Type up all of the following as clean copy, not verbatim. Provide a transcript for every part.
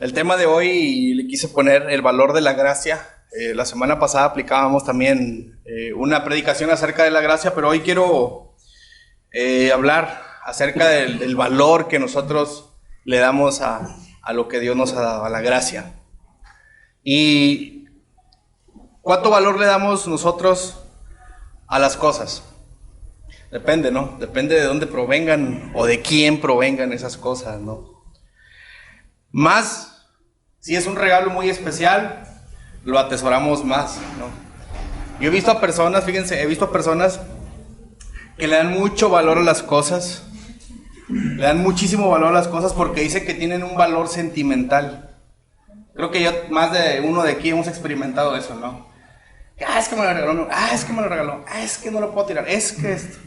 El tema de hoy le quise poner el valor de la gracia. La semana pasada aplicábamos también una predicación acerca de la gracia, pero hoy quiero hablar acerca del valor que nosotros le damos a lo que Dios nos ha dado, a la gracia. ¿Y cuánto valor le damos nosotros a las cosas? Depende, ¿no? Depende de dónde provengan o de quién provengan esas cosas, ¿no? Más, si es un regalo muy especial, lo atesoramos más, ¿no? Yo he visto a personas, fíjense, he visto a personas que le dan mucho valor a las cosas, le dan muchísimo valor a las cosas porque dicen que tienen un valor sentimental. Creo que más de uno de aquí hemos experimentado eso, ¿no? Es que me lo regaló, es que me lo regaló, es que no lo puedo tirar, es que esto.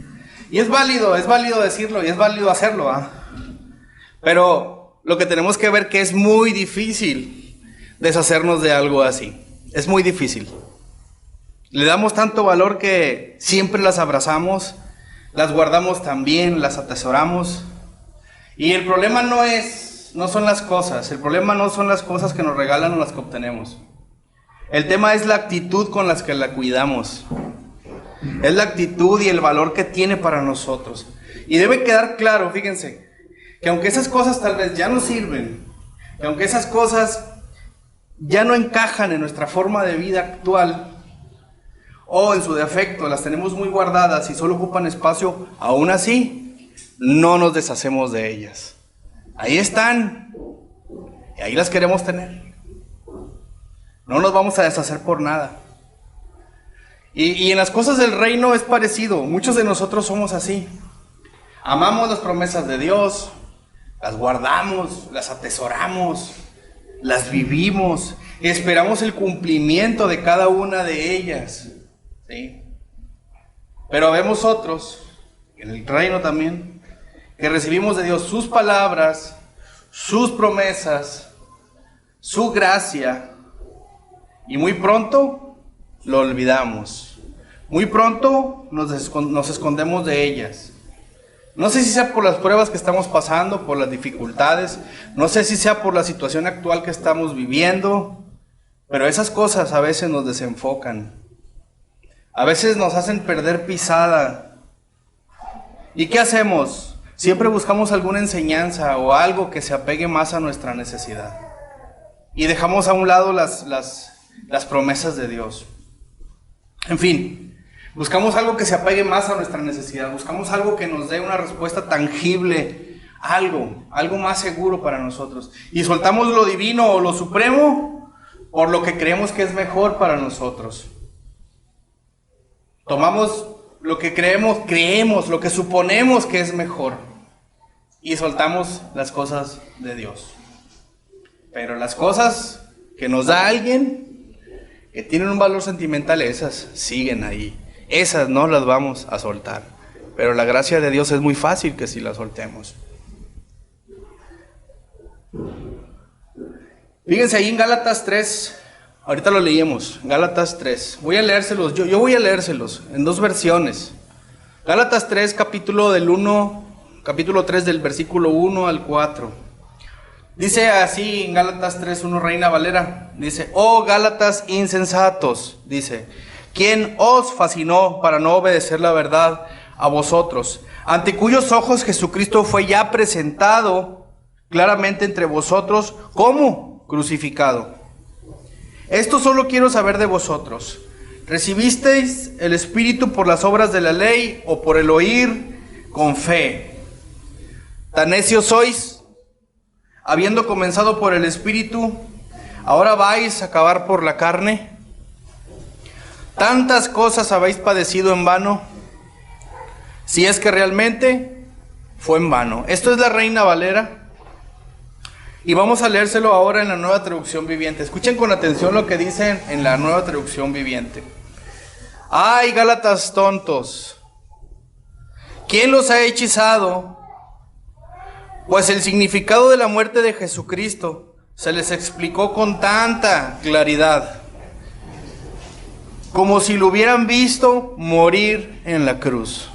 Y es válido decirlo y es válido hacerlo, ¿ah? Pero lo que tenemos que ver que es muy difícil deshacernos de algo así. Es muy difícil. Le damos tanto valor que siempre las abrazamos, las guardamos también, las atesoramos. Y el problema no son las cosas, el problema no son las cosas que nos regalan o las que obtenemos. El tema es la actitud con las que la cuidamos. Es la actitud y el valor que tiene para nosotros. Y debe quedar claro, fíjense, que aunque esas cosas tal vez ya no sirven, que aunque esas cosas ya no encajan en nuestra forma de vida actual, o en su defecto las tenemos muy guardadas y solo ocupan espacio, aún así no nos deshacemos de ellas. Ahí están, y ahí las queremos tener. No nos vamos a deshacer por nada. Y en las cosas del reino es parecido. Muchos de nosotros somos así. Amamos las promesas de Dios, las guardamos, las atesoramos, las vivimos, esperamos el cumplimiento de cada una de ellas, ¿sí? Pero vemos otros, en el reino también, que recibimos de Dios sus palabras, sus promesas, su gracia, y muy pronto lo olvidamos. Muy pronto nos escondemos de ellas. No sé si sea por las pruebas que estamos pasando, por las dificultades, no sé si sea por la situación actual que estamos viviendo, pero esas cosas a veces nos desenfocan. A veces nos hacen perder pisada. ¿Y qué hacemos? Siempre buscamos alguna enseñanza o algo que se apegue más a nuestra necesidad. Y dejamos a un lado las promesas de Dios. En fin, buscamos algo que se apegue más a nuestra necesidad, buscamos algo que nos dé una respuesta tangible, algo más seguro para nosotros. Y soltamos lo divino o lo supremo por lo que creemos que es mejor para nosotros. Tomamos lo que creemos, lo que suponemos que es mejor, y soltamos las cosas de Dios. Pero las cosas que nos da alguien, que tienen un valor sentimental, esas siguen ahí. Esas no las vamos a soltar. Pero la gracia de Dios es muy fácil que sí la soltemos. Fíjense ahí en Gálatas 3, ahorita lo leímos, Gálatas 3. Voy a leérselos, yo voy a leérselos en dos versiones. Gálatas 3, capítulo 3 del versículo 1 al 4. Dice así en Gálatas 3:1, Reina Valera, dice: oh Gálatas insensatos, dice, ¿quién os fascinó para no obedecer la verdad a vosotros, ante cuyos ojos Jesucristo fue ya presentado claramente entre vosotros como crucificado? Esto solo quiero saber de vosotros: ¿recibisteis el Espíritu por las obras de la ley o por el oír con fe? ¿Tan necios sois? Habiendo comenzado por el Espíritu, ¿ahora vais a acabar por la carne? ¿Tantas cosas habéis padecido en vano? Si es que realmente fue en vano. Esto es la Reina Valera. Y vamos a leérselo ahora en la Nueva Traducción Viviente. Escuchen con atención lo que dicen en la Nueva Traducción Viviente. ¡Ay, Gálatas tontos! ¿Quién los ha hechizado? Pues el significado de la muerte de Jesucristo se les explicó con tanta claridad, como si lo hubieran visto morir en la cruz.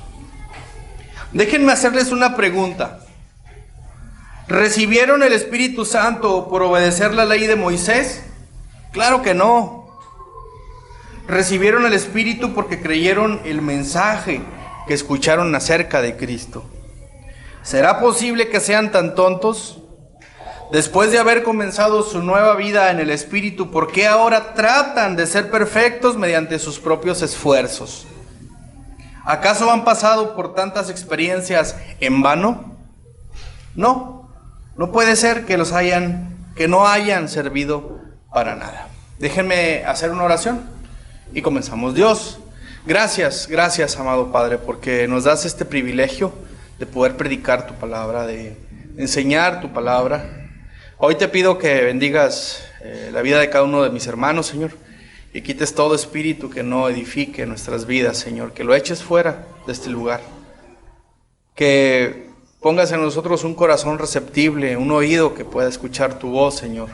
Déjenme hacerles una pregunta. ¿Recibieron el Espíritu Santo por obedecer la ley de Moisés? Claro que no. Recibieron el Espíritu porque creyeron el mensaje que escucharon acerca de Cristo. ¿Será posible que sean tan tontos? Después de haber comenzado su nueva vida en el Espíritu, ¿por qué ahora tratan de ser perfectos mediante sus propios esfuerzos? ¿Acaso han pasado por tantas experiencias en vano? No, no puede ser que no hayan servido para nada. Déjenme hacer una oración y comenzamos. Dios, gracias, amado Padre, porque nos das este privilegio de poder predicar tu palabra, de enseñar tu palabra. Hoy te pido que bendigas la vida de cada uno de mis hermanos, Señor, y quites todo espíritu que no edifique nuestras vidas, Señor, que lo eches fuera de este lugar, que pongas en nosotros un corazón receptible, un oído que pueda escuchar tu voz, Señor.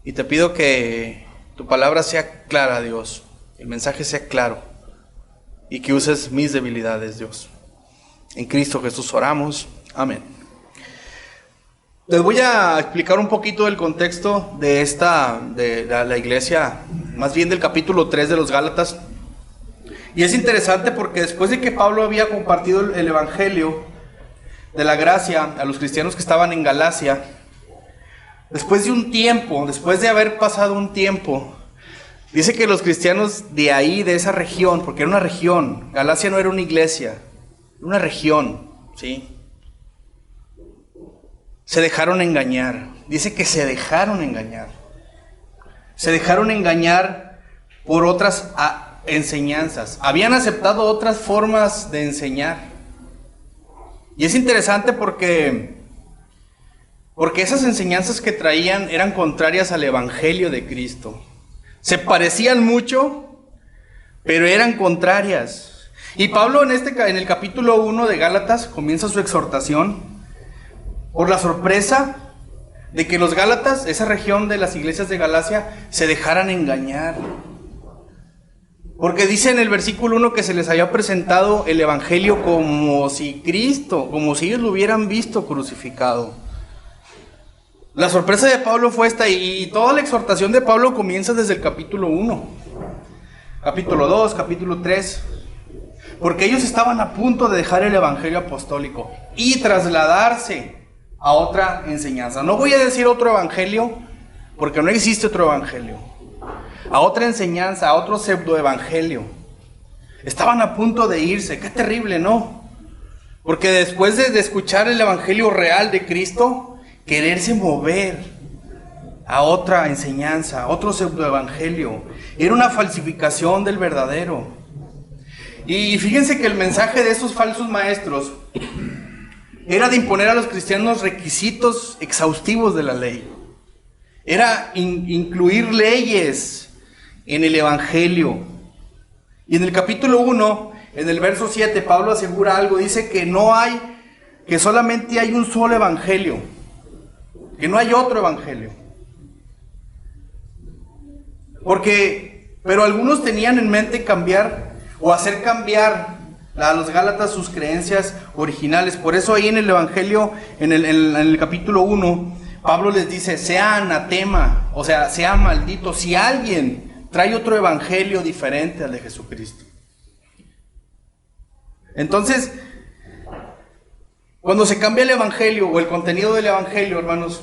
Y te pido que tu palabra sea clara, Dios, el mensaje sea claro, y que uses mis debilidades, Dios. En Cristo Jesús oramos. Amén. Les voy a explicar un poquito del contexto de la iglesia, más bien del capítulo 3 de los Gálatas. Y es interesante porque después de que Pablo había compartido el evangelio de la gracia a los cristianos que estaban en Galacia, después de haber pasado un tiempo, dice que los cristianos de ahí, de esa región, porque era una región, Galacia no era una iglesia, era una región, ¿sí? Se dejaron engañar. Dice que se dejaron engañar. Se dejaron engañar por otras enseñanzas. Habían aceptado otras formas de enseñar. Y es interesante porque esas enseñanzas que traían eran contrarias al evangelio de Cristo. Se parecían mucho, pero eran contrarias. Y Pablo en el capítulo 1 de Gálatas comienza su exhortación por la sorpresa de que los Gálatas, esa región de las iglesias de Galacia, se dejaran engañar. Porque dice en el versículo 1 que se les había presentado el evangelio como si ellos lo hubieran visto crucificado. La sorpresa de Pablo fue esta, y toda la exhortación de Pablo comienza desde el capítulo 1, capítulo 2, capítulo 3, porque ellos estaban a punto de dejar el evangelio apostólico y trasladarse a otra enseñanza. No voy a decir otro evangelio, porque no existe otro evangelio. A otra enseñanza, a otro pseudoevangelio. Estaban a punto de irse. Qué terrible, ¿no? Porque después de escuchar el evangelio real de Cristo, quererse mover a otra enseñanza, a otro pseudoevangelio, era una falsificación del verdadero. Y fíjense que el mensaje de esos falsos maestros era de imponer a los cristianos requisitos exhaustivos de la ley. Era incluir leyes en el evangelio. Y en el capítulo 1, en el verso 7, Pablo asegura algo. Dice que solamente hay un solo evangelio, que no hay otro evangelio. Pero algunos tenían en mente cambiar o hacer cambiar a los Gálatas sus creencias originales. Por eso ahí en el evangelio, en el capítulo 1, Pablo les dice: sea anatema, o sea, sea maldito si alguien trae otro evangelio diferente al de Jesucristo. Entonces, cuando se cambia el evangelio o el contenido del evangelio, hermanos,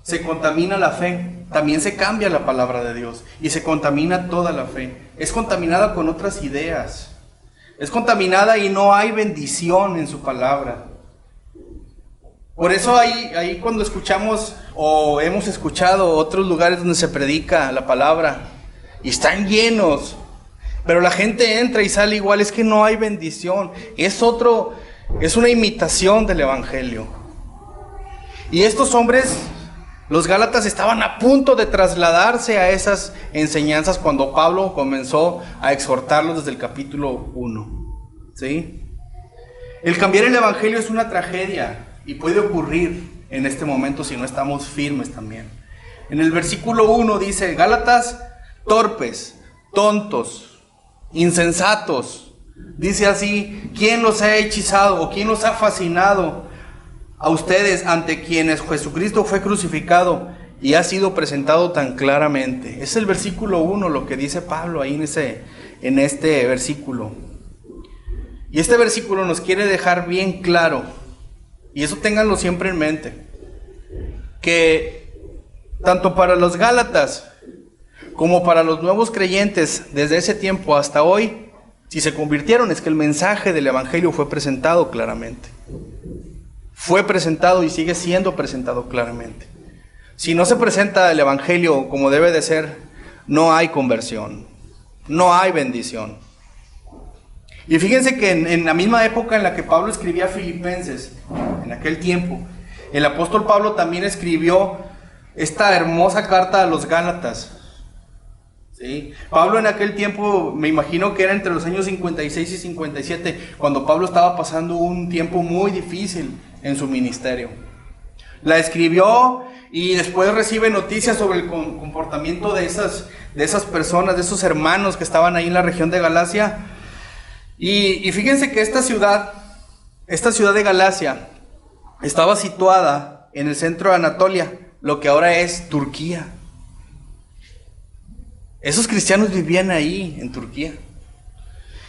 se contamina la fe. También se cambia la palabra de Dios y se contamina toda la fe. Es contaminada con otras ideas. Es contaminada y no hay bendición en su palabra. Por eso ahí cuando escuchamos o hemos escuchado otros lugares donde se predica la palabra y están llenos, pero la gente entra y sale igual, es que no hay bendición. Es una imitación del evangelio. Y estos hombres, los Gálatas, estaban a punto de trasladarse a esas enseñanzas cuando Pablo comenzó a exhortarlos desde el capítulo 1. ¿Sí? El cambiar el evangelio es una tragedia y puede ocurrir en este momento si no estamos firmes también. En el versículo 1 dice: Gálatas, torpes, tontos, insensatos. Dice así: ¿quién los ha hechizado o quién los ha fascinado a ustedes ante quienes Jesucristo fue crucificado y ha sido presentado tan claramente. Es el versículo 1 lo que dice Pablo ahí en este versículo. Y este versículo nos quiere dejar bien claro, y eso ténganlo siempre en mente, que tanto para los Gálatas como para los nuevos creyentes desde ese tiempo hasta hoy, si se convirtieron, es que el mensaje del Evangelio fue presentado claramente. Fue presentado y sigue siendo presentado claramente. Si no se presenta el Evangelio como debe de ser, no hay conversión, no hay bendición. Y fíjense que en la misma época en la que Pablo escribía Filipenses, en aquel tiempo, el apóstol Pablo también escribió esta hermosa carta a los Gálatas. ¿Sí? Pablo en aquel tiempo, me imagino que era entre los años 56 y 57, cuando Pablo estaba pasando un tiempo muy difícil en su ministerio. La escribió y después recibe noticias sobre el comportamiento de esas personas, de esos hermanos que estaban ahí en la región de Galacia. Y fíjense que esta ciudad de Galacia estaba situada en el centro de Anatolia, lo que ahora es Turquía. Esos cristianos vivían ahí, en Turquía.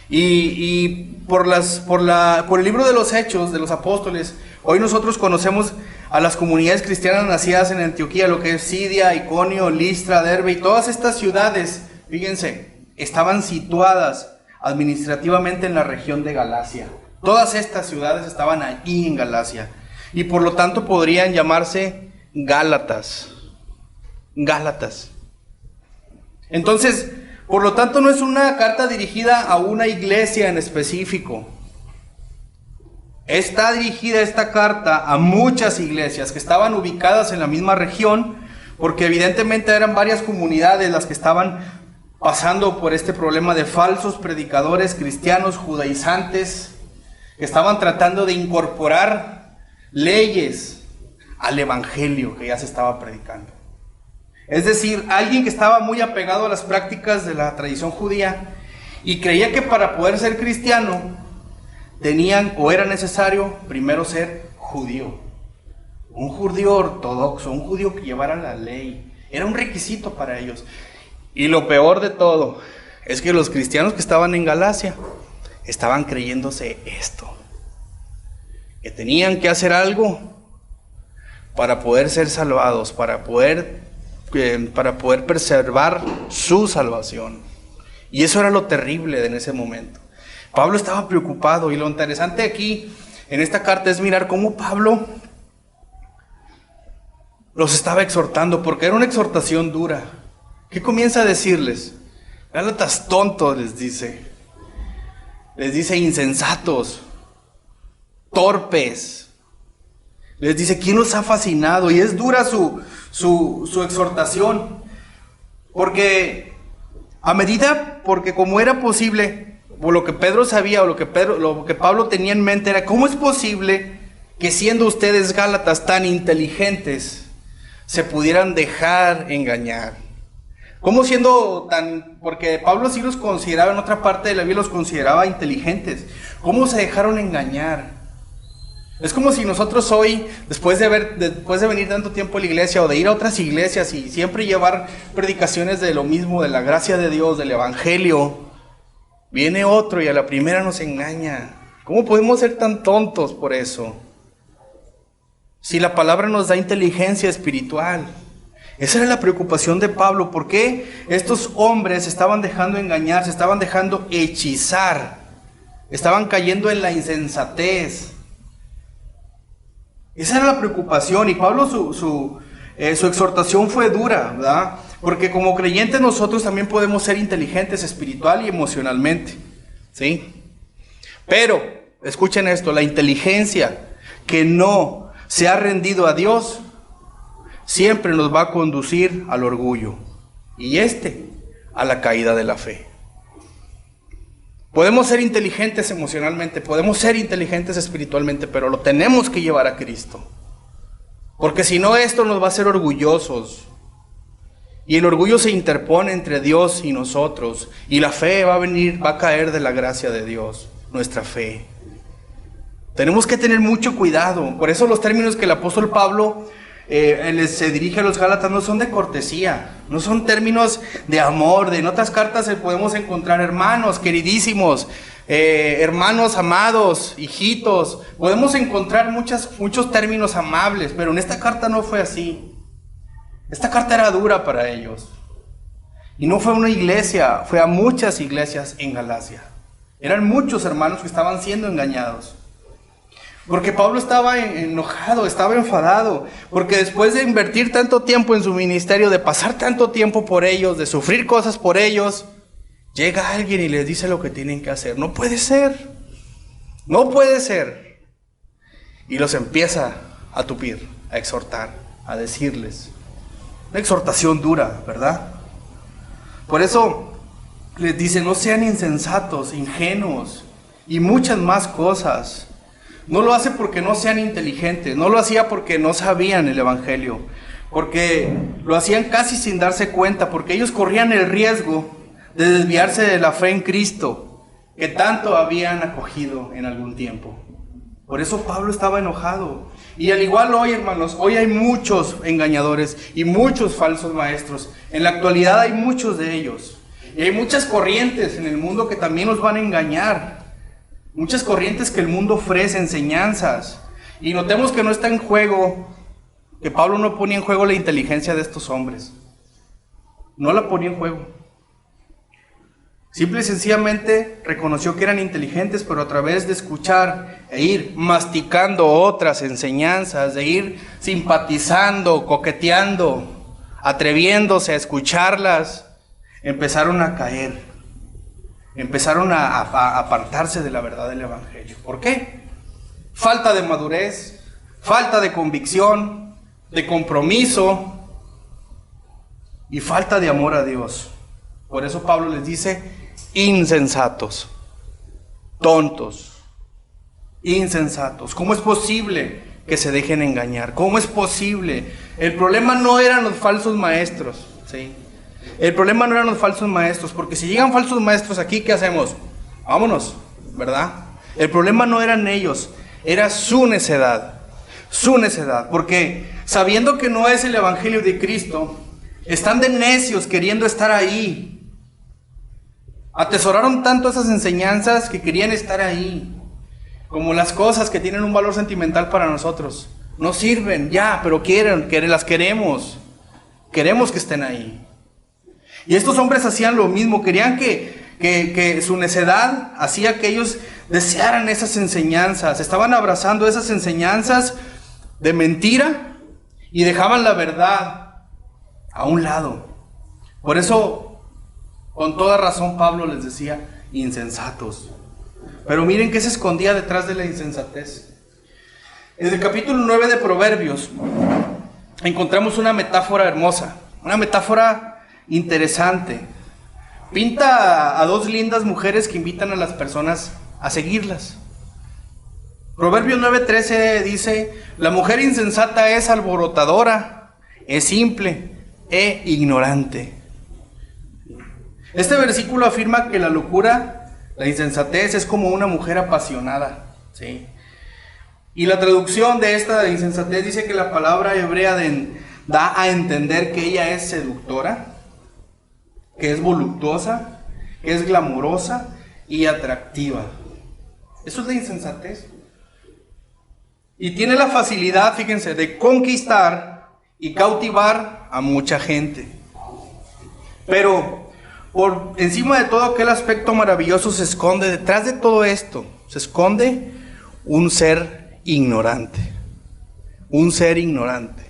Y por el libro de los Hechos de los Apóstoles, hoy nosotros conocemos a las comunidades cristianas nacidas en Antioquía, lo que es Siria, Iconio, Listra, Derbe, y todas estas ciudades, fíjense, estaban situadas administrativamente en la región de Galacia. Todas estas ciudades estaban allí en Galacia, y por lo tanto podrían llamarse Gálatas. Gálatas. Entonces, por lo tanto, no es una carta dirigida a una iglesia en específico. Está dirigida esta carta a muchas iglesias que estaban ubicadas en la misma región, porque evidentemente eran varias comunidades las que estaban pasando por este problema de falsos predicadores cristianos judaizantes que estaban tratando de incorporar leyes al evangelio que ya se estaba predicando. Es decir, alguien que estaba muy apegado a las prácticas de la tradición judía y creía que para poder ser cristiano tenían o era necesario primero ser judío. Un judío ortodoxo, un judío que llevara la ley. Era un requisito para ellos. Y lo peor de todo es que los cristianos que estaban en Galacia estaban creyéndose esto. Que tenían que hacer algo para poder ser salvados, para poder preservar su salvación. Y eso era lo terrible en ese momento. Pablo estaba preocupado, y lo interesante aquí en esta carta es mirar cómo Pablo los estaba exhortando, porque era una exhortación dura. ¿Qué comienza a decirles? Gálatas tontos, les dice insensatos, torpes. Les dice, ¿quién los ha fascinado? Y es dura su exhortación, porque porque como era posible, o lo que Pedro sabía, o lo que Pablo tenía en mente era, ¿cómo es posible que siendo ustedes Gálatas tan inteligentes, se pudieran dejar engañar? ¿Cómo porque Pablo sí los consideraba, en otra parte de la Biblia los consideraba inteligentes, ¿cómo se dejaron engañar? Es como si nosotros hoy, después de venir tanto tiempo a la iglesia o de ir a otras iglesias y siempre llevar predicaciones de lo mismo, de la gracia de Dios, del evangelio, viene otro y a la primera nos engaña. ¿Cómo podemos ser tan tontos por eso? Si la palabra nos da inteligencia espiritual. Esa era la preocupación de Pablo. ¿Por qué estos hombres se estaban dejando engañar, se estaban dejando hechizar? Estaban cayendo en la insensatez. Esa era la preocupación, y Pablo su exhortación fue dura, ¿verdad? Porque como creyentes nosotros también podemos ser inteligentes espiritual y emocionalmente, ¿sí? Pero, escuchen esto, la inteligencia que no se ha rendido a Dios siempre nos va a conducir al orgullo, y a la caída de la fe. Podemos ser inteligentes emocionalmente, podemos ser inteligentes espiritualmente, pero lo tenemos que llevar a Cristo. Porque si no, esto nos va a hacer orgullosos. Y el orgullo se interpone entre Dios y nosotros. Y la fe va a caer de la gracia de Dios, nuestra fe. Tenemos que tener mucho cuidado. Por eso los términos que el apóstol Pablo se dirige a los Gálatas no son de cortesía, no son términos de amor. En otras cartas podemos encontrar hermanos queridísimos, hermanos amados, hijitos. Podemos encontrar muchos términos amables, pero en esta carta no fue así. Esta carta era dura para ellos. Y no fue a una iglesia, fue a muchas iglesias en Galacia. Eran muchos hermanos que estaban siendo engañados. Porque Pablo estaba enojado, estaba enfadado, porque después de invertir tanto tiempo en su ministerio, de pasar tanto tiempo por ellos, de sufrir cosas por ellos, llega alguien y les dice lo que tienen que hacer. No puede ser, no puede ser. Y los empieza a tupir, a exhortar, a decirles. Una exhortación dura, ¿verdad? Por eso les dice, no sean insensatos, ingenuos y muchas más cosas. No lo hace porque no sean inteligentes, no lo hacía porque no sabían el evangelio, porque lo hacían casi sin darse cuenta, porque ellos corrían el riesgo de desviarse de la fe en Cristo, que tanto habían acogido en algún tiempo. Por eso Pablo estaba enojado. Y al igual hoy, hermanos, hoy hay muchos engañadores y muchos falsos maestros. En la actualidad hay muchos de ellos. Y hay muchas corrientes en el mundo que también nos van a engañar. Muchas corrientes que el mundo ofrece, enseñanzas. Y notemos que no está en juego, que Pablo no ponía en juego la inteligencia de estos hombres. No la ponía en juego. Simple y sencillamente reconoció que eran inteligentes, pero a través de escuchar e ir masticando otras enseñanzas, de ir simpatizando, coqueteando, atreviéndose a escucharlas, empezaron a caer. Empezaron a apartarse de la verdad del evangelio. ¿Por qué? Falta de madurez, falta de convicción, de compromiso y falta de amor a Dios. Por eso Pablo les dice insensatos, tontos, insensatos. ¿Cómo es posible que se dejen engañar? ¿Cómo es posible? El problema no eran los falsos maestros, ¿sí? El problema no eran los falsos maestros, porque si llegan falsos maestros aquí, ¿qué hacemos? Vámonos, ¿verdad? El problema no eran ellos, era su necedad, porque sabiendo que no es el evangelio de Cristo, están de necios queriendo estar ahí. Atesoraron tanto esas enseñanzas que querían estar ahí, como las cosas que tienen un valor sentimental para nosotros. No sirven, ya, pero las queremos que estén ahí. Y estos hombres hacían lo mismo, querían que su necedad hacía que ellos desearan esas enseñanzas, estaban abrazando esas enseñanzas de mentira y dejaban la verdad a un lado. Por eso, con toda razón, Pablo les decía, insensatos. Pero miren qué se escondía detrás de la insensatez. En el capítulo 9 de Proverbios encontramos una metáfora hermosa, una metáfora interesante. Pinta a dos lindas mujeres que invitan a las personas a seguirlas. Proverbios 9:13 dice, la mujer insensata es alborotadora, es simple e ignorante. Este versículo afirma que la locura, la insensatez, es como una mujer apasionada, ¿sí? Y la traducción de esta insensatez dice que la palabra hebrea da a entender que ella es seductora, que es voluptuosa, que es glamurosa y atractiva. Eso es la insensatez. Y tiene la facilidad, fíjense, de conquistar y cautivar a mucha gente. Pero por encima de todo aquel aspecto maravilloso se esconde, detrás de todo esto, se esconde un ser ignorante. Un ser ignorante.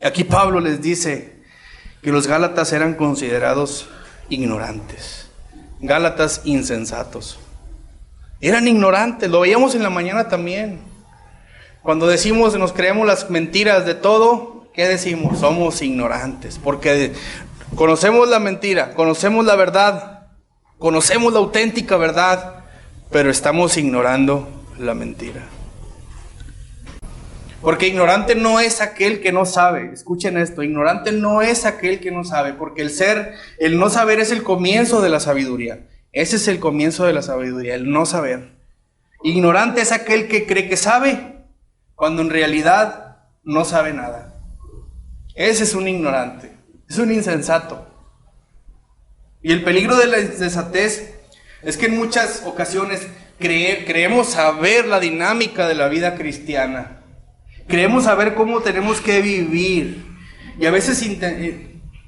Aquí Pablo les dice que los gálatas eran considerados ignorantes, gálatas insensatos. Eran ignorantes, lo veíamos en la mañana también. Cuando decimos, nos creemos las mentiras de todo, ¿qué decimos? Somos ignorantes, porque conocemos la mentira, conocemos la verdad, conocemos la auténtica verdad, pero estamos ignorando la mentira. Porque ignorante no es aquel que no sabe. Escuchen esto, ignorante no es aquel que no sabe, porque el no saber es el comienzo de la sabiduría. Ese es el comienzo de la sabiduría, el no saber. Ignorante es aquel que cree que sabe, cuando en realidad no sabe nada. Ese es un ignorante, es un insensato. Y el peligro de la insensatez es que en muchas ocasiones creemos saber la dinámica de la vida cristiana. Creemos saber cómo tenemos que vivir. Y a veces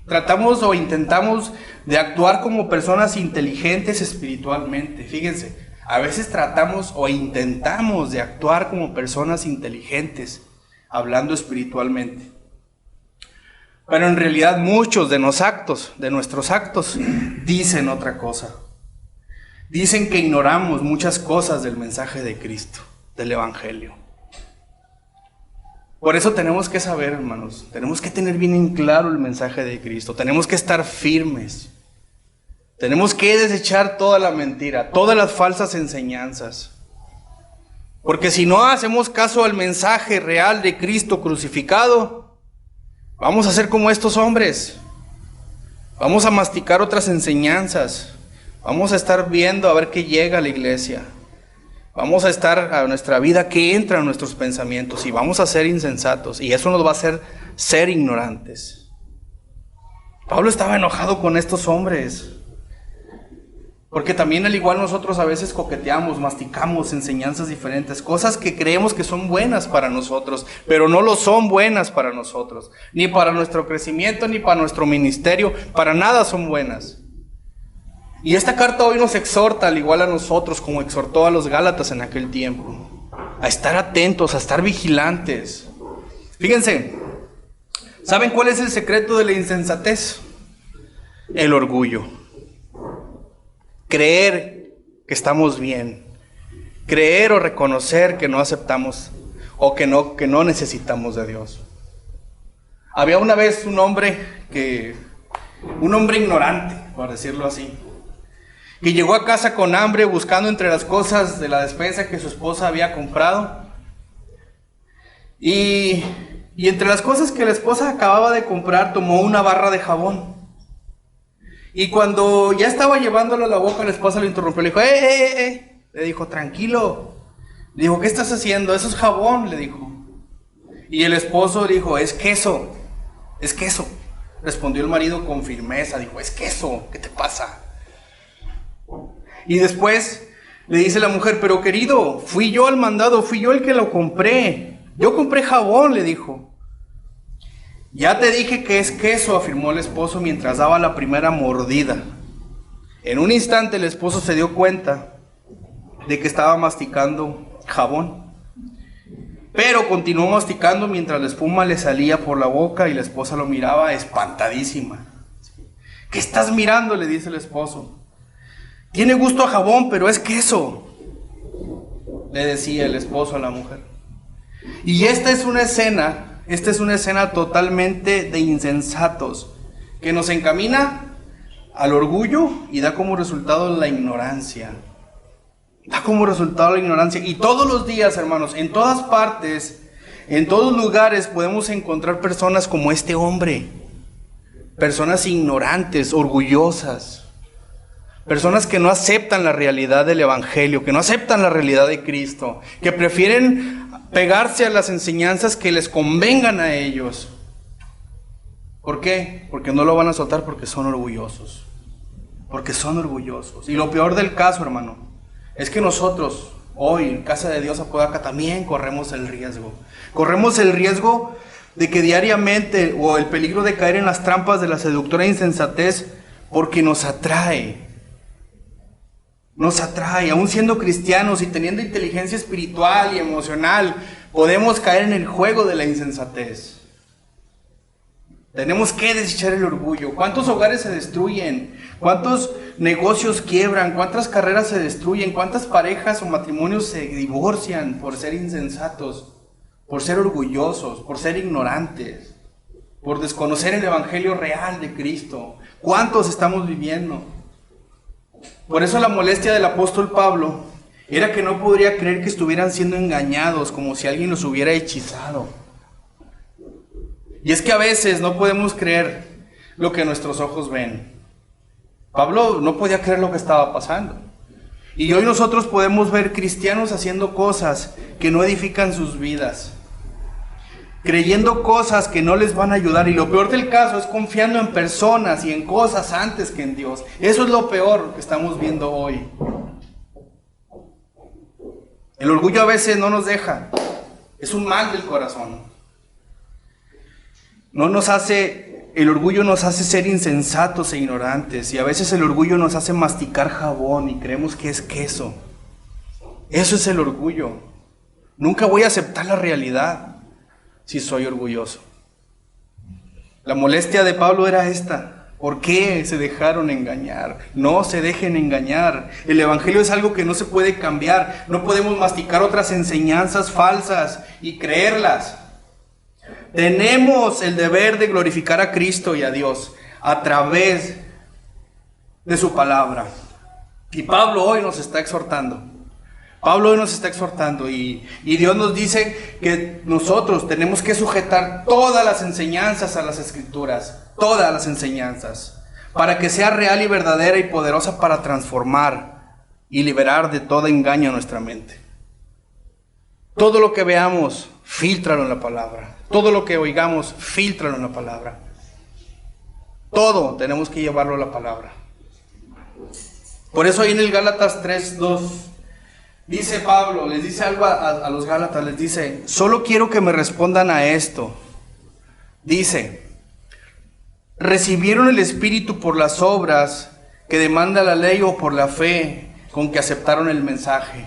tratamos o intentamos de actuar como personas inteligentes espiritualmente. Fíjense, a veces tratamos o intentamos de actuar como personas inteligentes, hablando espiritualmente. Pero en realidad muchos de nuestros actos, dicen otra cosa. Dicen que ignoramos muchas cosas del mensaje de Cristo, del Evangelio. Por eso tenemos que saber, hermanos, tenemos que tener bien en claro el mensaje de Cristo, tenemos que estar firmes, tenemos que desechar toda la mentira, todas las falsas enseñanzas. Porque si no hacemos caso al mensaje real de Cristo crucificado, vamos a ser como estos hombres, vamos a masticar otras enseñanzas, vamos a estar viendo a ver qué llega a la iglesia. Vamos a estar a nuestra vida que entra en nuestros pensamientos y vamos a ser insensatos y eso nos va a hacer ser ignorantes. Pablo estaba enojado con estos hombres porque también al igual nosotros a veces coqueteamos, masticamos enseñanzas diferentes, cosas que creemos que son buenas para nosotros, pero no lo son buenas para nosotros, ni para nuestro crecimiento, ni para nuestro ministerio, para nada son buenas. Y esta carta hoy nos exhorta, al igual a nosotros, como exhortó a los Gálatas en aquel tiempo, a estar atentos, a estar vigilantes. Fíjense, ¿saben cuál es el secreto de la insensatez? El orgullo. Creer que estamos bien. Creer o reconocer que no aceptamos o que no necesitamos de Dios. Había una vez un hombre ignorante, por decirlo así, que llegó a casa con hambre buscando entre las cosas de la despensa que su esposa había comprado. Y entre las cosas que la esposa acababa de comprar, tomó una barra de jabón. Y cuando ya estaba llevándolo a la boca, la esposa lo interrumpió. Le dijo, Le dijo, tranquilo. Le dijo, ¿qué estás haciendo? Eso es jabón, le dijo. Y el esposo dijo, es queso. Es queso. Respondió el marido con firmeza. Dijo, es queso. ¿Qué te pasa? Y después le dice la mujer, pero querido, fui yo al mandado, fui yo el que lo compré. Yo compré jabón, le dijo. Ya te dije que es queso, afirmó el esposo mientras daba la primera mordida. En un instante el esposo se dio cuenta de que estaba masticando jabón. Pero continuó masticando mientras la espuma le salía por la boca y la esposa lo miraba espantadísima. ¿Qué estás mirando?, le dice el esposo. Tiene gusto a jabón, pero es queso, le decía el esposo a la mujer. Y esta es una escena totalmente de insensatos, que nos encamina al orgullo y da como resultado la ignorancia. Da como resultado la ignorancia. Y todos los días, hermanos, en todas partes, en todos lugares podemos encontrar personas como este hombre. Personas ignorantes, orgullosas. Personas que no aceptan la realidad del Evangelio, que no aceptan la realidad de Cristo, que prefieren pegarse a las enseñanzas que les convengan a ellos. ¿Por qué? Porque no lo van a soltar porque son orgullosos. Porque son orgullosos. Y lo peor del caso, hermano, es que nosotros, hoy, en Casa de Dios Apodaca, también corremos el riesgo. Corremos el riesgo de que diariamente, o el peligro de caer en las trampas de la seductora insensatez, porque nos atrae. Nos atrae, aún siendo cristianos y teniendo inteligencia espiritual y emocional, podemos caer en el juego de la insensatez. Tenemos que desechar el orgullo. ¿Cuántos hogares se destruyen? ¿Cuántos negocios quiebran? ¿Cuántas carreras se destruyen? ¿Cuántas parejas o matrimonios se divorcian por ser insensatos? Por ser orgullosos, por ser ignorantes, por desconocer el evangelio real de Cristo. ¿Cuántos estamos viviendo? Por eso la molestia del apóstol Pablo era que no podría creer que estuvieran siendo engañados, como si alguien los hubiera hechizado. Y es que a veces no podemos creer lo que nuestros ojos ven. Pablo no podía creer lo que estaba pasando. Y hoy nosotros podemos ver cristianos haciendo cosas que no edifican sus vidas, creyendo cosas que no les van a ayudar, y lo peor del caso es confiando en personas y en cosas antes que en Dios. Eso es lo peor que estamos viendo hoy. El orgullo a veces no nos deja, es un mal del corazón. El orgullo nos hace ser insensatos e ignorantes, y a veces el orgullo nos hace masticar jabón y creemos que es queso. Eso es el orgullo. Nunca voy a aceptar la realidad si soy orgulloso. La molestia de Pablo era esta. ¿Por qué se dejaron engañar? No se dejen engañar. El evangelio es algo que no se puede cambiar. No podemos masticar otras enseñanzas falsas y creerlas. Tenemos el deber de glorificar a Cristo y a Dios a través de su palabra. Y Pablo hoy nos está exhortando. Y Dios nos dice que nosotros tenemos que sujetar todas las enseñanzas a las Escrituras, todas las enseñanzas, para que sea real y verdadera y poderosa para transformar y liberar de todo engaño a nuestra mente. Todo lo que veamos, fíltralo en la palabra. Todo lo que oigamos, fíltralo en la palabra. Todo tenemos que llevarlo a la palabra. Por eso ahí en el Gálatas 3:2 dice Pablo, les dice algo a los Gálatas, les dice: solo quiero que me respondan a esto. Dice: ¿recibieron el Espíritu por las obras que demanda la ley o por la fe con que aceptaron el mensaje?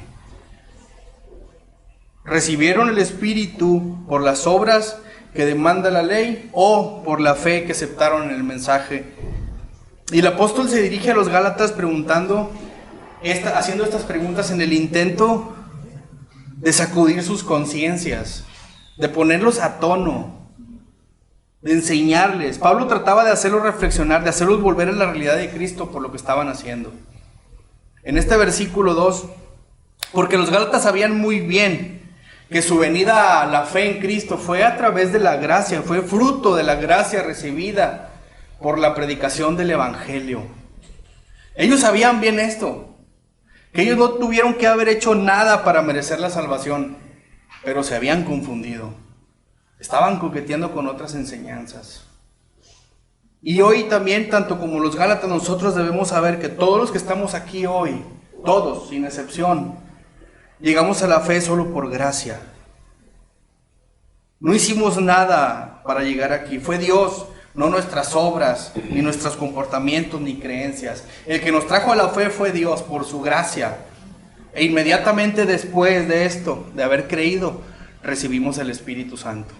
¿Recibieron el Espíritu por las obras que demanda la ley o por la fe que aceptaron el mensaje? Y el apóstol se dirige a los Gálatas haciendo estas preguntas en el intento de sacudir sus conciencias, de ponerlos a tono, de enseñarles. Pablo trataba de hacerlos reflexionar, de hacerlos volver a la realidad de Cristo por lo que estaban haciendo. En este versículo 2, porque los Gálatas sabían muy bien que su venida a la fe en Cristo fue a través de la gracia, fue fruto de la gracia recibida por la predicación del Evangelio. Ellos sabían bien esto, que ellos no tuvieron que haber hecho nada para merecer la salvación, pero se habían confundido. Estaban coqueteando con otras enseñanzas. Y hoy también, tanto como los Gálatas, nosotros debemos saber que todos los que estamos aquí hoy, todos, sin excepción, llegamos a la fe solo por gracia. No hicimos nada para llegar aquí. Fue Dios, no nuestras obras, ni nuestros comportamientos, ni creencias. El que nos trajo a la fe fue Dios por su gracia. E inmediatamente después de esto, de haber creído, recibimos el Espíritu Santo.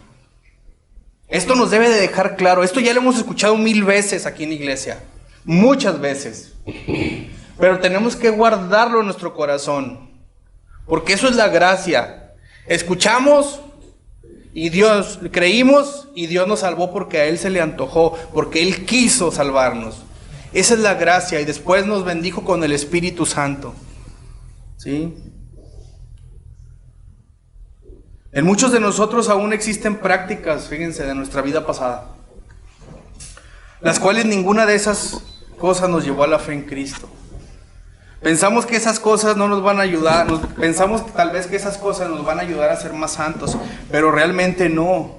Esto nos debe de dejar claro. Esto ya lo hemos escuchado 1000 veces aquí en la iglesia. Muchas veces. Pero tenemos que guardarlo en nuestro corazón. Porque eso es la gracia. Escuchamos y creímos y Dios nos salvó porque a Él se le antojó, porque Él quiso salvarnos. Esa es la gracia, y después nos bendijo con el Espíritu Santo. ¿Sí? En muchos de nosotros aún existen prácticas, fíjense, de nuestra vida pasada, las cuales ninguna de esas cosas nos llevó a la fe en Cristo. Pensamos que esas cosas no nos van a ayudar, pensamos que tal vez que esas cosas nos van a ayudar a ser más santos, pero realmente no.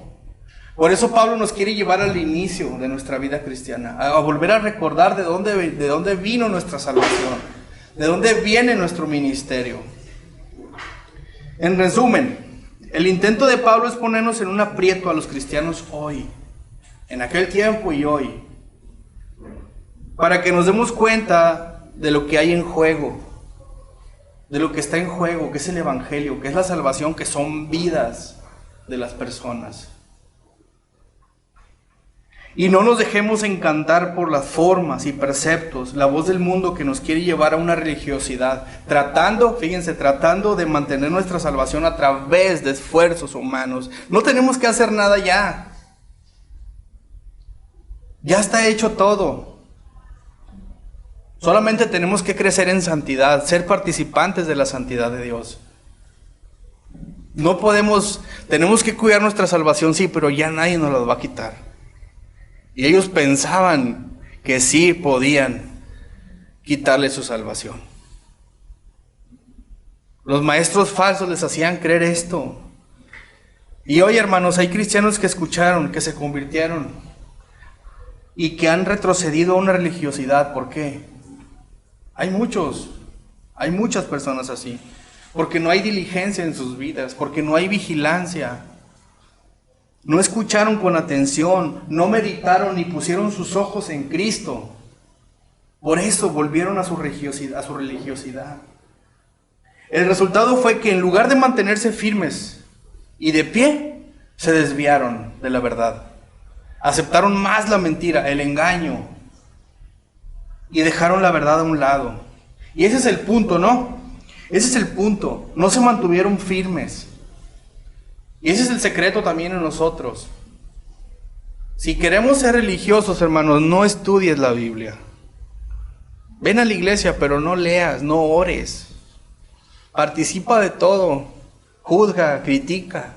Por eso Pablo nos quiere llevar al inicio de nuestra vida cristiana, a volver a recordar de dónde vino nuestra salvación, de dónde viene nuestro ministerio. En resumen, el intento de Pablo es ponernos en un aprieto a los cristianos hoy, en aquel tiempo y hoy, para que nos demos cuenta de lo que hay en juego, de lo que está en juego, que es el Evangelio, que es la salvación, que son vidas de las personas. Y no nos dejemos encantar por las formas y preceptos, la voz del mundo que nos quiere llevar a una religiosidad, tratando de mantener nuestra salvación a través de esfuerzos humanos. No tenemos que hacer nada ya. Ya está hecho todo. Solamente tenemos que crecer en santidad, ser participantes de la santidad de Dios. Tenemos que cuidar nuestra salvación, sí, pero ya nadie nos la va a quitar. Y ellos pensaban que sí podían quitarle su salvación. Los maestros falsos les hacían creer esto. Y hoy, hermanos, hay cristianos que escucharon, que se convirtieron y que han retrocedido a una religiosidad. ¿Por qué? Hay muchas personas así. Porque no hay diligencia en sus vidas, porque no hay vigilancia. No escucharon con atención, no meditaron ni pusieron sus ojos en Cristo. Por eso volvieron a su religiosidad. El resultado fue que en lugar de mantenerse firmes y de pie, se desviaron de la verdad. Aceptaron más la mentira, el engaño, y dejaron la verdad a un lado. Y ese es el punto, ¿no? Ese es el punto. No se mantuvieron firmes. Y ese es el secreto también en nosotros. Si queremos ser religiosos, hermanos, no estudies la Biblia. Ven a la iglesia, pero no leas, no ores. Participa de todo. Juzga, critica.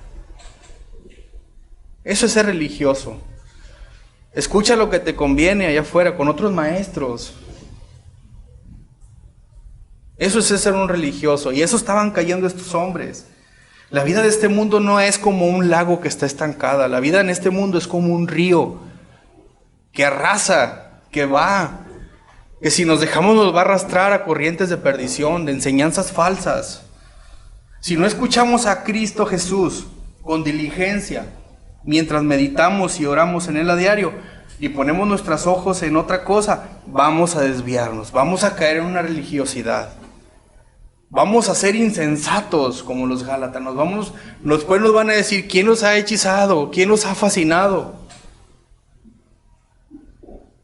Eso es ser religioso. Escucha lo que te conviene allá afuera con otros maestros. Eso es ser un religioso. Y eso estaban cayendo estos hombres. La vida de este mundo no es como un lago que está estancada. La vida en este mundo es como un río que arrasa, que va, que si nos dejamos nos va a arrastrar a corrientes de perdición, de enseñanzas falsas. Si no escuchamos a Cristo Jesús con diligencia, mientras meditamos y oramos en Él a diario y ponemos nuestros ojos en otra cosa, vamos a desviarnos, vamos a caer en una religiosidad. Vamos a ser insensatos como los Gálatas. Después nos van a decir, ¿quién los ha hechizado? ¿Quién los ha fascinado?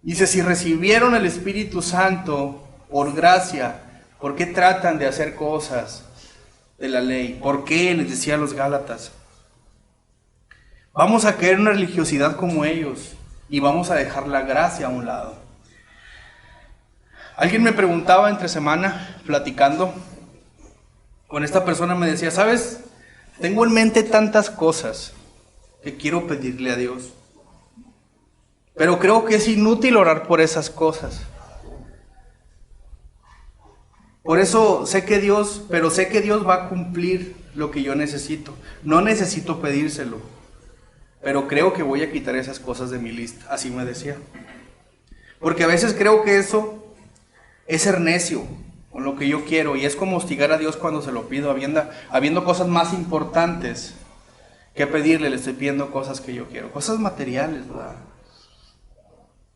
Dice, si recibieron el Espíritu Santo por gracia, ¿por qué tratan de hacer cosas de la ley? ¿Por qué? Les decía a los Gálatas. Vamos a caer en una religiosidad como ellos y vamos a dejar la gracia a un lado. Alguien me preguntaba entre semana, platicando con esta persona, me decía, ¿sabes? Tengo en mente tantas cosas que quiero pedirle a Dios, pero creo que es inútil orar por esas cosas. Por eso sé que Dios va a cumplir lo que yo necesito. No necesito pedírselo, pero creo que voy a quitar esas cosas de mi lista. Así me decía. Porque a veces creo que eso es ser necio con lo que yo quiero, y es como hostigar a Dios cuando se lo pido, habiendo cosas más importantes que pedirle. Le estoy pidiendo cosas que yo quiero, cosas materiales, ¿verdad?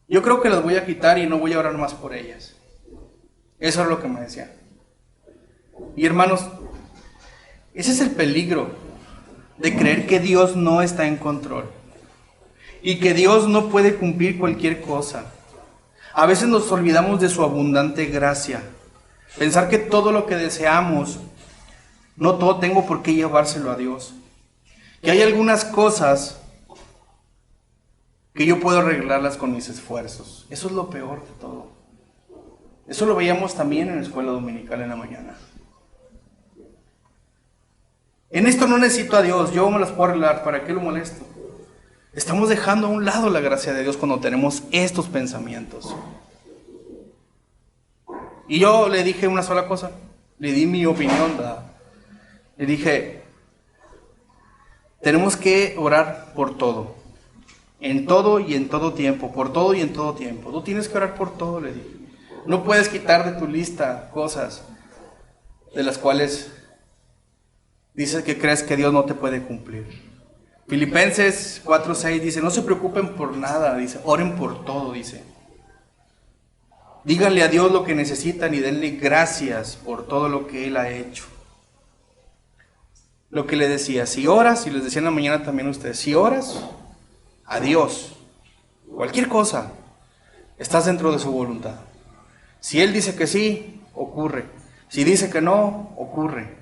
Yo creo que las voy a quitar y no voy a orar más por ellas. Eso es lo que me decía. Y hermanos, ese es el peligro de creer que Dios no está en control y que Dios no puede cumplir cualquier cosa. A veces nos olvidamos de su abundante gracia. Pensar que todo lo que deseamos, no todo tengo por qué llevárselo a Dios. Que hay algunas cosas que yo puedo arreglarlas con mis esfuerzos. Eso es lo peor de todo. Eso lo veíamos también en la escuela dominical en la mañana. En esto no necesito a Dios, yo me las puedo arreglar, ¿para qué lo molesto? Estamos dejando a un lado la gracia de Dios cuando tenemos estos pensamientos. Y yo le dije una sola cosa, le di mi opinión, ¿verdad? Le dije, tenemos que orar por todo, en todo y en todo tiempo, por todo y en todo tiempo. Tú tienes que orar por todo, le dije. No puedes quitar de tu lista cosas de las cuales dices que crees que Dios no te puede cumplir. Filipenses 4:6 dice, no se preocupen por nada, dice, oren por todo, dice. Díganle a Dios lo que necesitan y denle gracias por todo lo que Él ha hecho. Lo que le decía, si oras, y les decía en la mañana también a ustedes, si oras a Dios, cualquier cosa, estás dentro de su voluntad. Si Él dice que sí, ocurre. Si dice que no, ocurre.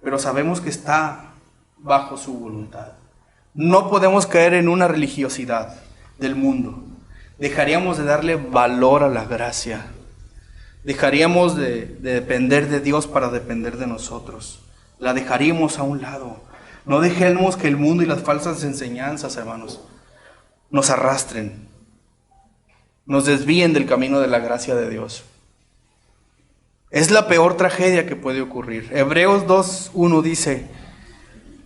Pero sabemos que está bajo su voluntad. No podemos caer en una religiosidad del mundo. Dejaríamos de darle valor a la gracia. Dejaríamos de depender de Dios para depender de nosotros. La dejaríamos a un lado. No dejemos que el mundo y las falsas enseñanzas, hermanos, nos arrastren, nos desvíen del camino de la gracia de Dios. Es la peor tragedia que puede ocurrir. Hebreos 2:1 dice,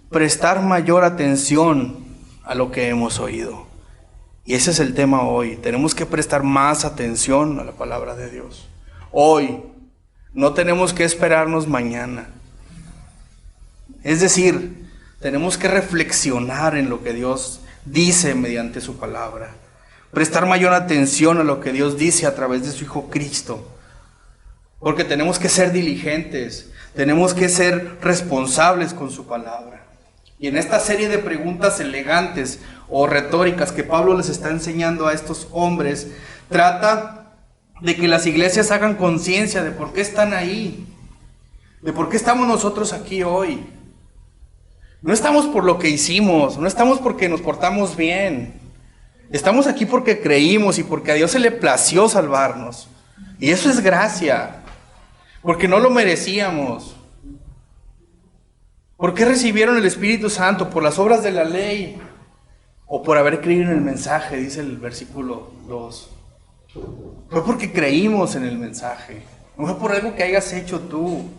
prestar mayor atención a lo que hemos oído. Y ese es el tema hoy. Tenemos que prestar más atención a la palabra de Dios. Hoy, no tenemos que esperarnos mañana. Es decir, tenemos que reflexionar en lo que Dios dice mediante su palabra. Prestar mayor atención a lo que Dios dice a través de su Hijo Cristo. Porque tenemos que ser diligentes, tenemos que ser responsables con su palabra. Y en esta serie de preguntas elegantes o retóricas que Pablo les está enseñando a estos hombres, trata de que las iglesias hagan conciencia de por qué están ahí, de por qué estamos nosotros aquí hoy. No estamos por lo que hicimos, no estamos porque nos portamos bien. Estamos aquí porque creímos y porque a Dios se le plació salvarnos. Y eso es gracia, porque no lo merecíamos. ¿Por qué recibieron el Espíritu Santo? ¿Por las obras de la ley? ¿O por haber creído en el mensaje? Dice el versículo 2. Fue porque creímos en el mensaje. No fue por algo que hayas hecho tú.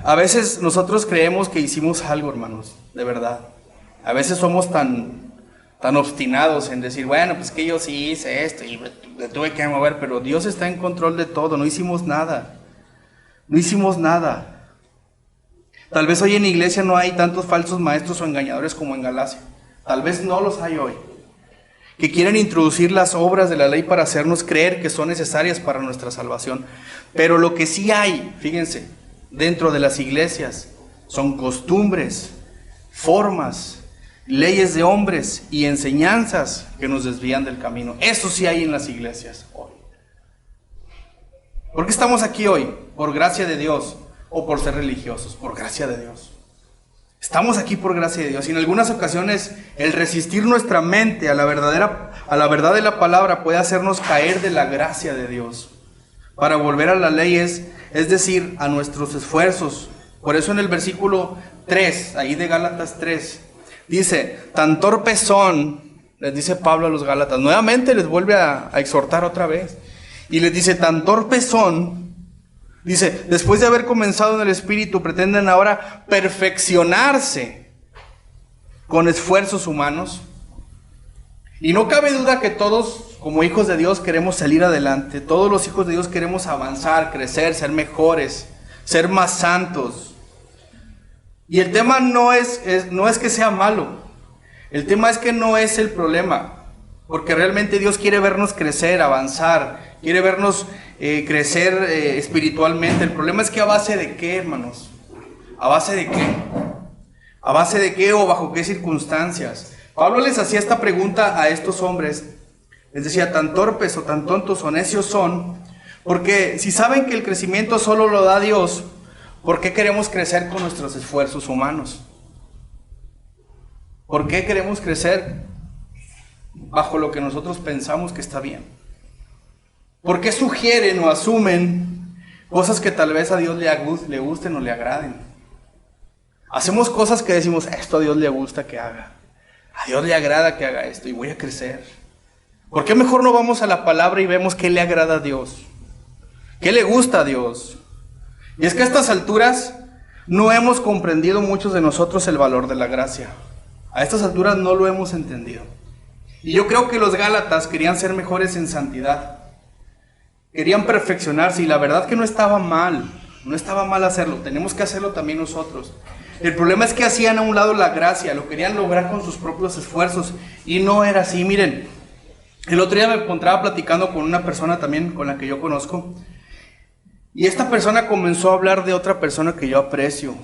A veces nosotros creemos que hicimos algo, hermanos, de verdad. A veces somos tan obstinados en decir, bueno, pues que yo sí hice esto y me tuve que mover, pero Dios está en control de todo, no hicimos nada. No hicimos nada. Tal vez hoy en la iglesia no hay tantos falsos maestros o engañadores como en Galacia. Tal vez no los hay hoy. Que quieren introducir las obras de la ley para hacernos creer que son necesarias para nuestra salvación. Pero lo que sí hay, fíjense, dentro de las iglesias son costumbres, formas, leyes de hombres y enseñanzas que nos desvían del camino. Eso sí hay en las iglesias hoy. ¿Por qué estamos aquí hoy? ¿Por gracia de Dios o por ser religiosos? Por gracia de Dios. Estamos aquí por gracia de Dios. Y en algunas ocasiones el resistir nuestra mente a la verdad de la palabra puede hacernos caer de la gracia de Dios para volver a las leyes, es decir, a nuestros esfuerzos. Por eso en el versículo 3, ahí de Gálatas 3, dice, tan torpes son, les dice Pablo a los Gálatas, nuevamente les vuelve a exhortar otra vez, y les dice, tan torpes son, dice, después de haber comenzado en el Espíritu, pretenden ahora perfeccionarse con esfuerzos humanos. Y no cabe duda que todos, como hijos de Dios, queremos salir adelante. Todos los hijos de Dios queremos avanzar, crecer, ser mejores, ser más santos. Y el tema no es que sea malo. El tema es que no es el problema. Porque realmente Dios quiere vernos crecer, avanzar, quiere vernos crecer espiritualmente. El problema es que ¿a base de qué, hermanos? ¿A base de qué? ¿A base de qué o bajo qué circunstancias? Pablo les hacía esta pregunta a estos hombres. Les decía, tan torpes o tan tontos o necios son, porque si saben que el crecimiento solo lo da Dios, ¿por qué queremos crecer con nuestros esfuerzos humanos? ¿Por qué queremos crecer bajo lo que nosotros pensamos que está bien? ¿Por qué sugieren o asumen cosas que tal vez a Dios le gusten o le agraden? Hacemos cosas que decimos, esto a Dios le gusta que haga. A Dios le agrada que haga esto y voy a crecer. ¿Por qué mejor no vamos a la palabra y vemos qué le agrada a Dios? ¿Qué le gusta a Dios? Y es que a estas alturas no hemos comprendido muchos de nosotros el valor de la gracia. A estas alturas no lo hemos entendido. Y yo creo que los Gálatas querían ser mejores en santidad. Querían perfeccionarse y la verdad que no estaba mal. No estaba mal hacerlo. Tenemos que hacerlo también nosotros. El problema es que hacían a un lado la gracia. Lo querían lograr con sus propios esfuerzos. Y no era así. Miren, el otro día me encontraba platicando con una persona también con la que yo conozco. Y esta persona comenzó a hablar de otra persona que yo aprecio.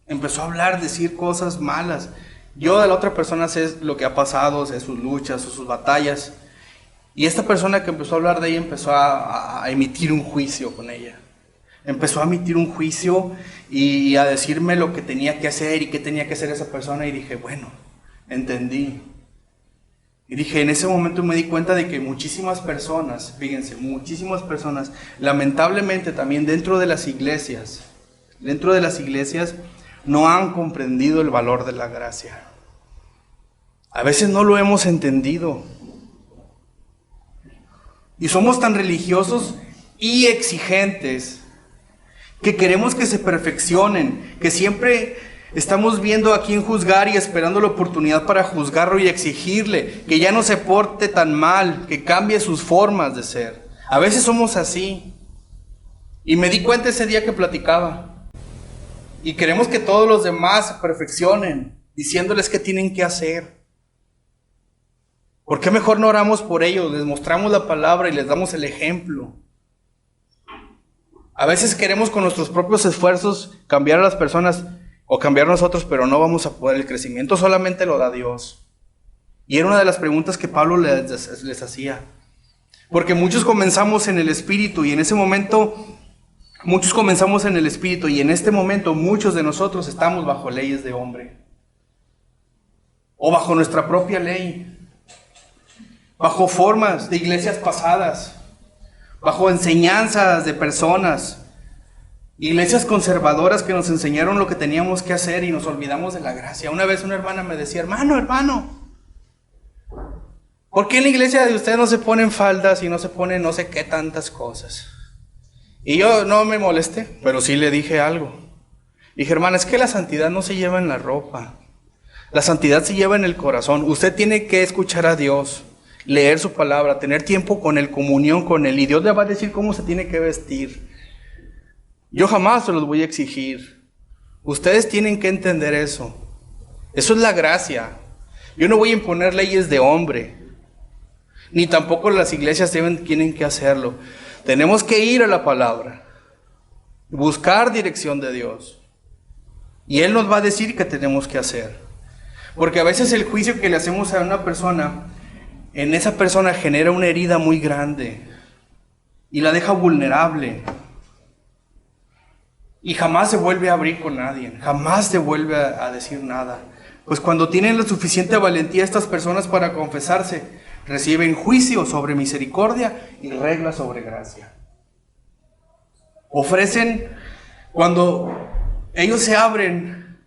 Empezó a hablar, decir cosas malas. Yo de la otra persona sé lo que ha pasado, sé sus luchas, sus batallas. Y esta persona que empezó a hablar de ella empezó a emitir un juicio con ella. Empezó a emitir un juicio y a decirme lo que tenía que hacer y qué tenía que hacer esa persona. Y dije, bueno, entendí. Y dije, en ese momento me di cuenta de que muchísimas personas, fíjense, muchísimas personas, lamentablemente también dentro de las iglesias, no han comprendido el valor de la gracia. A veces no lo hemos entendido. Y somos tan religiosos y exigentes que queremos que se perfeccionen, que siempre estamos viendo a quién juzgar y esperando la oportunidad para juzgarlo y exigirle que ya no se porte tan mal, que cambie sus formas de ser. A veces somos así. Y me di cuenta ese día que platicaba. Y queremos que todos los demás se perfeccionen, diciéndoles qué tienen que hacer. ¿Por qué mejor no oramos por ellos? Les mostramos la palabra y les damos el ejemplo. A veces queremos con nuestros propios esfuerzos cambiar a las personas o cambiar nosotros, pero no vamos a poder. El crecimiento solamente lo da Dios. Y era una de las preguntas que Pablo les hacía. Porque muchos comenzamos en el Espíritu y en ese momento, muchos comenzamos en el Espíritu y en este momento muchos de nosotros estamos bajo leyes de hombre. O bajo nuestra propia ley. Bajo formas de iglesias pasadas. Bajo enseñanzas de personas. Iglesias conservadoras que nos enseñaron lo que teníamos que hacer y nos olvidamos de la gracia. Una vez una hermana me decía, hermano, ¿por qué en la iglesia de ustedes no se ponen faldas y no se ponen no sé qué tantas cosas? Y yo no me molesté, pero sí le dije algo. Dije, hermana, es que la santidad no se lleva en la ropa. La santidad se lleva en el corazón. Usted tiene que escuchar a Dios, leer su palabra, tener tiempo con Él, comunión con Él. Y Dios le va a decir cómo se tiene que vestir. Yo jamás se los voy a exigir. Ustedes tienen que entender eso. Eso es la gracia. Yo no voy a imponer leyes de hombre. Ni tampoco las iglesias tienen que hacerlo. Tenemos que ir a la palabra. Buscar dirección de Dios. Y Él nos va a decir qué tenemos que hacer. Porque a veces el juicio que le hacemos a una persona, en esa persona genera una herida muy grande. Y la deja vulnerable. Y jamás se vuelve a abrir con nadie, jamás se vuelve a decir nada. Pues cuando tienen la suficiente valentía estas personas para confesarse, reciben juicio sobre misericordia y reglas sobre gracia. Ofrecen, cuando ellos se abren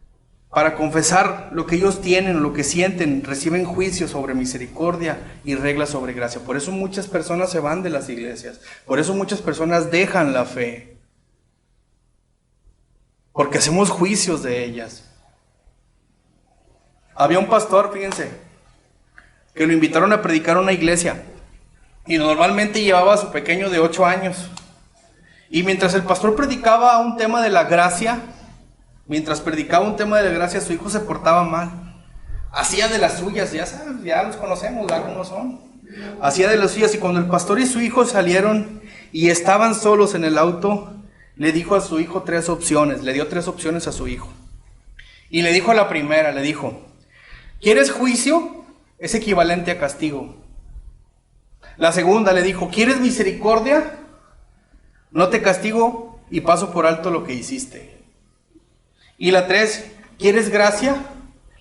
para confesar lo que ellos tienen, lo que sienten, reciben juicio sobre misericordia y reglas sobre gracia. Por eso muchas personas se van de las iglesias, por eso muchas personas dejan la fe. Porque hacemos juicios de ellas. Había un pastor, fíjense, que lo invitaron a predicar a una iglesia. Y normalmente llevaba a su pequeño de 8 años. Y mientras el pastor predicaba un tema de la gracia, su hijo se portaba mal. Hacía de las suyas, ya sabes, ya los conocemos, ya cómo son. Hacía de las suyas y cuando el pastor y su hijo salieron y estaban solos en el auto, le dijo a su hijo 3 opciones, le dio 3 opciones a su hijo. Y le dijo a la primera, le dijo, ¿quieres juicio? Es equivalente a castigo. La segunda le dijo, ¿quieres misericordia? No te castigo y paso por alto lo que hiciste. Y la 3, ¿quieres gracia?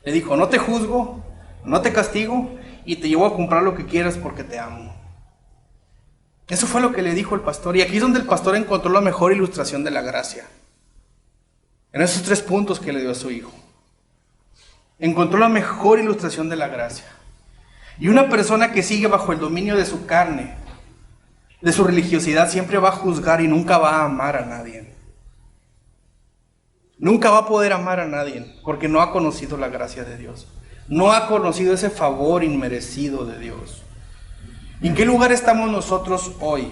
Le dijo, no te juzgo, no te castigo y te llevo a comprar lo que quieras porque te amo. Eso fue lo que le dijo el pastor. Y aquí es donde el pastor encontró la mejor ilustración de la gracia. En esos 3 puntos que le dio a su hijo. Encontró la mejor ilustración de la gracia. Y una persona que sigue bajo el dominio de su carne, de su religiosidad, siempre va a juzgar y nunca va a amar a nadie. Nunca va a poder amar a nadie porque no ha conocido la gracia de Dios. No ha conocido ese favor inmerecido de Dios. ¿En qué lugar estamos nosotros hoy?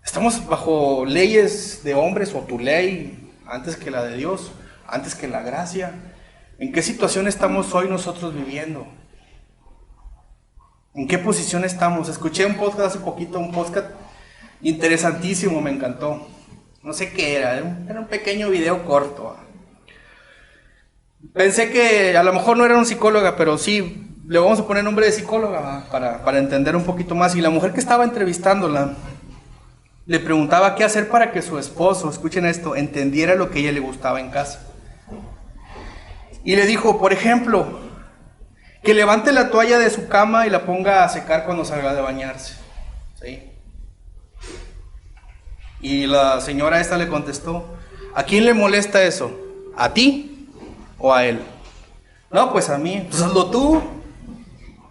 ¿Estamos bajo leyes de hombres o tu ley antes que la de Dios, antes que la gracia? ¿En qué situación estamos hoy nosotros viviendo? ¿En qué posición estamos? Escuché un podcast hace poquito, un podcast interesantísimo, me encantó. No sé qué era un pequeño video corto. Pensé que a lo mejor no era un psicóloga, pero sí, le vamos a poner nombre de psicóloga para entender un poquito más. Y la mujer que estaba entrevistándola le preguntaba qué hacer para que su esposo, escuchen esto, entendiera lo que a ella le gustaba en casa. Y le dijo, por ejemplo, que levante la toalla de su cama y la ponga a secar cuando salga de bañarse. ¿Sí? Y la señora esta le contestó, ¿a quién le molesta eso? ¿A ti o a él? No, pues a mí. Pues hazlo tú.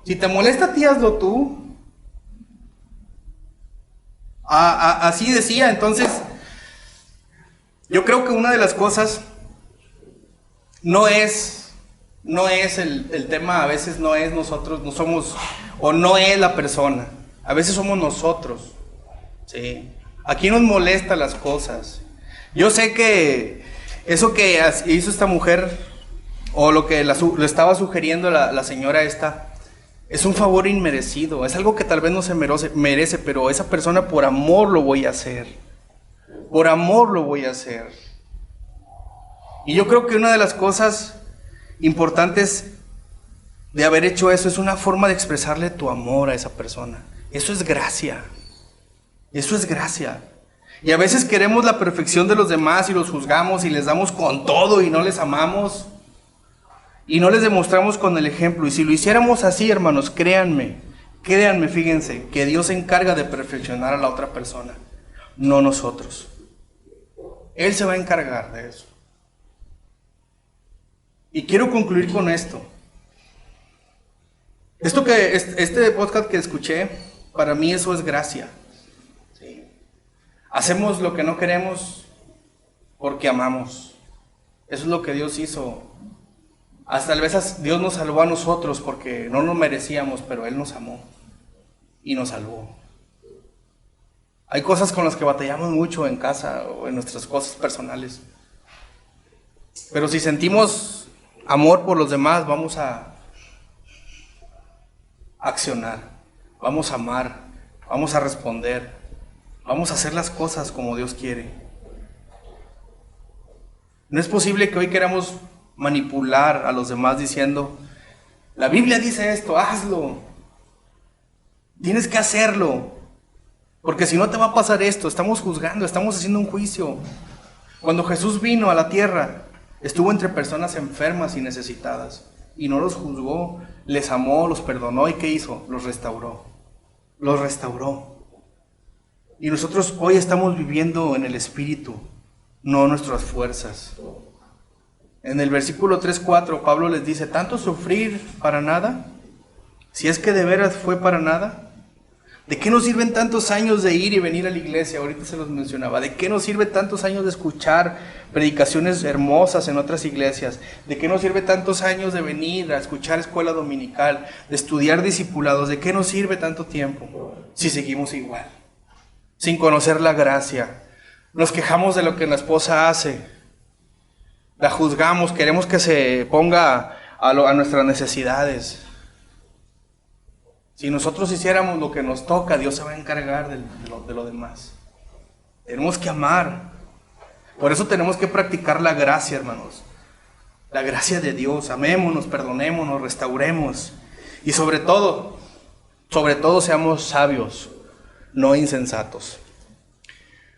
Si te molesta a ti, hazlo tú. Así decía. Entonces, yo creo que una de las cosas no es el tema, a veces no es nosotros, no somos, o no es la persona, a veces somos nosotros, ¿sí? Aquí nos molestan las cosas. Yo sé que eso que hizo esta mujer, o lo que le estaba sugiriendo la señora esta, es un favor inmerecido, es algo que tal vez no se merece, pero esa persona por amor lo voy a hacer, por amor lo voy a hacer. Y yo creo que una de las cosas importantes de haber hecho eso es una forma de expresarle tu amor a esa persona. Eso es gracia, eso es gracia. Y a veces queremos la perfección de los demás y los juzgamos y les damos con todo y no les amamos y no les demostramos con el ejemplo. Y si lo hiciéramos así, hermanos, créanme, fíjense, que Dios se encarga de perfeccionar a la otra persona, no nosotros. Él se va a encargar de eso. Y quiero concluir con esto. Este podcast que escuché, para mí eso es gracia. ¿Sí? Hacemos lo que no queremos porque amamos. Eso es lo que Dios hizo. Hasta a veces Dios nos salvó a nosotros porque no nos merecíamos, pero Él nos amó y nos salvó. Hay cosas con las que batallamos mucho en casa o en nuestras cosas personales. Pero si sentimos amor por los demás, vamos a accionar, vamos a amar, vamos a responder, vamos a hacer las cosas como Dios quiere. No es posible que hoy queramos manipular a los demás diciendo, la Biblia dice esto, hazlo, tienes que hacerlo, porque si no te va a pasar esto. Estamos juzgando, estamos haciendo un juicio. Cuando Jesús vino a la tierra, estuvo entre personas enfermas y necesitadas, y no los juzgó, les amó, los perdonó. ¿Y qué hizo? Los restauró. Los restauró. Y nosotros hoy estamos viviendo en el Espíritu, no nuestras fuerzas. En el versículo 3-4, Pablo les dice, ¿tanto sufrir para nada? Si es que de veras fue para nada. ¿De qué nos sirven tantos años de ir y venir a la iglesia? Ahorita se los mencionaba. ¿De qué nos sirve tantos años de escuchar predicaciones hermosas en otras iglesias? ¿De qué nos sirve tantos años de venir a escuchar escuela dominical, de estudiar discipulados? ¿De qué nos sirve tanto tiempo si seguimos igual? Sin conocer la gracia. Nos quejamos de lo que la esposa hace. La juzgamos, queremos que se ponga a nuestras necesidades. Si nosotros hiciéramos lo que nos toca, Dios se va a encargar de lo demás. Tenemos que amar. Por eso tenemos que practicar la gracia, hermanos. La gracia de Dios. Amémonos, perdonémonos, restauremos. Y sobre todo seamos sabios, no insensatos.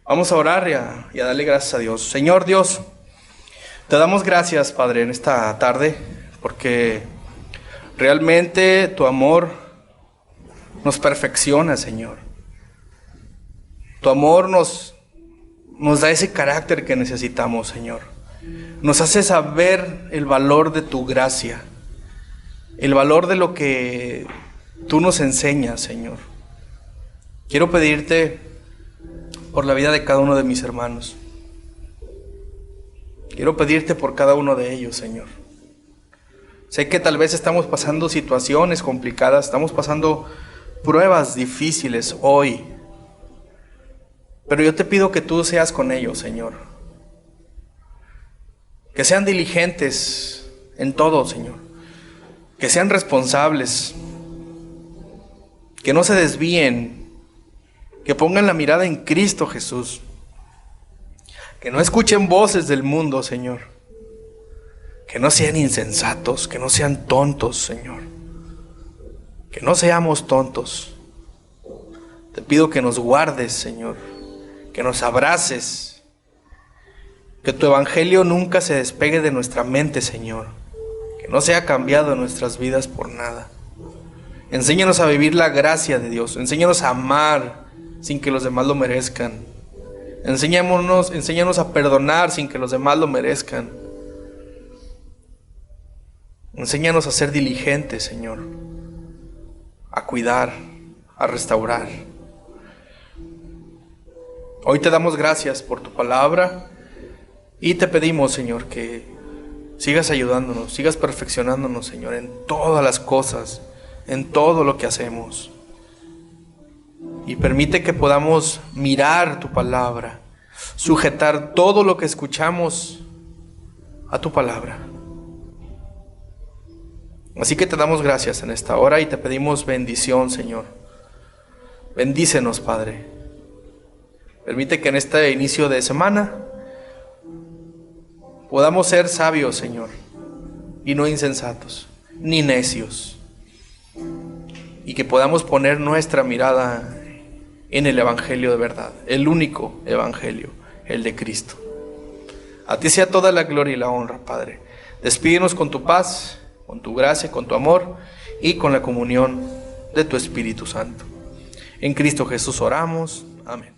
Vamos a orar y a darle gracias a Dios. Señor Dios, te damos gracias, Padre, en esta tarde, porque realmente tu amor nos perfecciona, Señor. Tu amor nos da ese carácter que necesitamos, Señor. Nos hace saber el valor de tu gracia, el valor de lo que tú nos enseñas, Señor. Quiero pedirte por la vida de cada uno de mis hermanos. Quiero pedirte por cada uno de ellos, Señor. Sé que tal vez estamos pasando situaciones complicadas, estamos pasando pruebas difíciles hoy, pero yo te pido que tú seas con ellos, Señor. Que sean diligentes en todo, Señor. Que sean responsables. Que no se desvíen. Que pongan la mirada en Cristo Jesús. Que no escuchen voces del mundo, Señor. Que no sean insensatos, que no sean tontos, Señor. Que no seamos tontos. Te pido que nos guardes, Señor. Que nos abraces. Que tu evangelio nunca se despegue de nuestra mente, Señor. Que no sea cambiado en nuestras vidas por nada. Enséñanos a vivir la gracia de Dios. Enséñanos a amar sin que los demás lo merezcan. Enséñanos a perdonar sin que los demás lo merezcan. Enséñanos a ser diligentes, Señor. A cuidar, a restaurar. Hoy te damos gracias por tu palabra y te pedimos, Señor, que sigas ayudándonos, sigas perfeccionándonos, Señor, en todas las cosas, en todo lo que hacemos. Y permite que podamos mirar tu palabra, sujetar todo lo que escuchamos a tu palabra. Así que te damos gracias en esta hora y te pedimos bendición, Señor. Bendícenos, Padre. Permite que en este inicio de semana podamos ser sabios, Señor, y no insensatos, ni necios. Y que podamos poner nuestra mirada en el Evangelio de verdad, el único Evangelio, el de Cristo. A ti sea toda la gloria y la honra, Padre. Despídenos con tu paz, con tu gracia, con tu amor y con la comunión de tu Espíritu Santo. En Cristo Jesús oramos. Amén.